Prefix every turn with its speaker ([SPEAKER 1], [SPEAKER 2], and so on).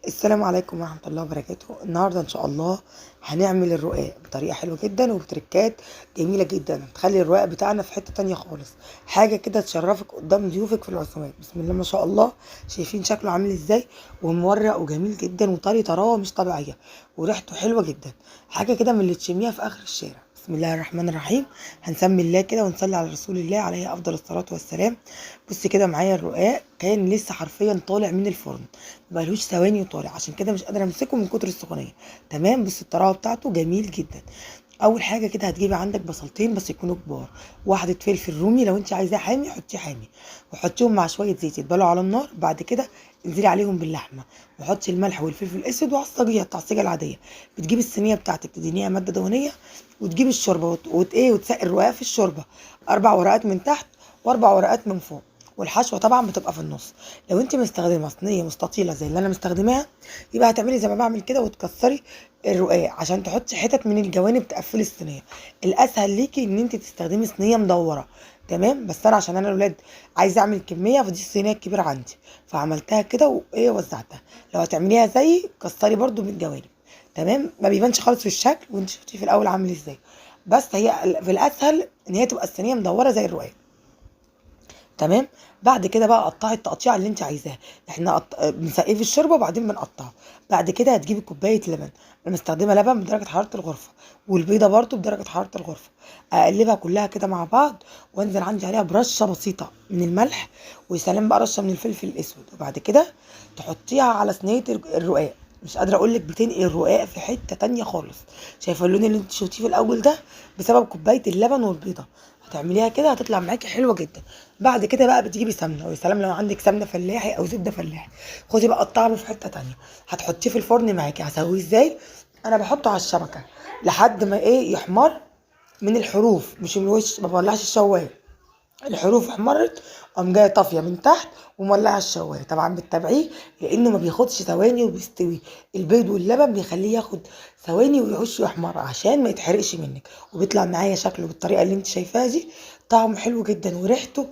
[SPEAKER 1] السلام عليكم ورحمة الله وبركاته. النهاردة إن شاء الله هنعمل الرقاق بطريقة حلوة جدا وبتركات جميلة جدا تخلي الرقاق بتاعنا في حتة تانية خالص، حاجة كده تشرفك قدام ضيوفك في العزومات. بسم الله ما شاء الله، شايفين شكله عامل ازاي؟ ومورق وجميل جدا وطري طراوة مش طبيعية وريحته حلوة جدا، حاجة كده من اللي تشميها في آخر الشارع. بسم الله الرحمن الرحيم. هنسمي الله كده ونصلي على رسول الله عليه أفضل الصلاة والسلام. بص كده معايا، الرقاق كان لسه حرفيا طالع من الفرن، مبقالوش ثواني وطالع، عشان كده مش قادره امسكه من كتر السخونيه. تمام، بص الطراوه بتاعته جميل جدا. اول حاجه كده هتجيبي عندك بصلتين بس يكونوا كبار، واحده فلفل رومي لو انت عايزاه حامي حطيه حامي، وحطيهم مع شويه زيت يتبلوا على النار. بعد كده انزلي عليهم باللحمه، وحطي الملح والفلفل الاسود وعصجيها التعصيجه العاديه. بتجيبي الصينيه بتاعتك تدينيها ماده دهنيه، وتجيبي الشوربه وتسقي الرقاق في الشوربه، 4 ورقات من تحت و4 ورقات من فوق، والحشوه طبعا بتبقى في النص. لو انت مستخدمه صينيه مستطيله زي اللي انا مستخدماها، يبقى هتعملي زي ما بعمل كده وتكسري الرقاق عشان تحطي حتت من الجوانب تقفلي الصينيه. الاسهل ليكي ان انت تستخدمي صينيه مدوره. تمام، بس انا عشان انا الولاد عايزه اعمل كميه، فدي الصينيه الكبيره عندي فعملتها كده وايه وزعتها. لو هتعمليها زي كسري برده من الجوانب. تمام، ما بيبانش خالص في الشكل وانت شفتي في الاول عامل ازاي، بس هي في الاسهل ان هي تبقى الصينيه مدوره زي الرقاق. تمام. بعد كده بقى قطعي التقطيع اللي انت عايزاه. احنا بنسقيه في الشوربه وبعدين بنقطعه. بعد كده هتجيبي كوبايه لبن، انا مستخدمه لبن بدرجه حراره الغرفه، والبيضه برضو بدرجه حراره الغرفه. اقلبها كلها كده مع بعض، وانزل عندي عليها برشه بسيطه من الملح، وسلام بقى رشه من الفلفل الاسود. وبعد كده تحطيها على صينيه الرقاق. مش قادره اقول لك، بتنقل الرقاق في حته تانية خالص. شايفه اللون اللي انت شفتيه في الاول ده؟ بسبب كوبايه اللبن والبيضه. هتعمليها كده هتطلع معاكي حلوه جدا. بعد كده بقى بتجيبي سمنه، ويا سلام لو عندك سمنه فلاحي او زبده فلاحي. خدي بقى الطعم في حته تانية. هتحطيه في الفرن معاكي. هسويه ازاي؟ انا بحطه على الشبكه لحد ما ايه يحمر من الحروف، مش من الوش، ما بولعش الشوايه. الحروف احمرت، قام جايه طافيه من تحت ومولعه الشوايه. طبعا بتتابعيه لانه ما بياخدش ثواني وبيستوي. البيض واللبن بيخليه ياخد ثواني ويعش يحمر عشان ما يتحرقش منك، وبيطلع معايا شكله بالطريقه اللي انت شايفاها دي. طعمه حلو جدا وريحته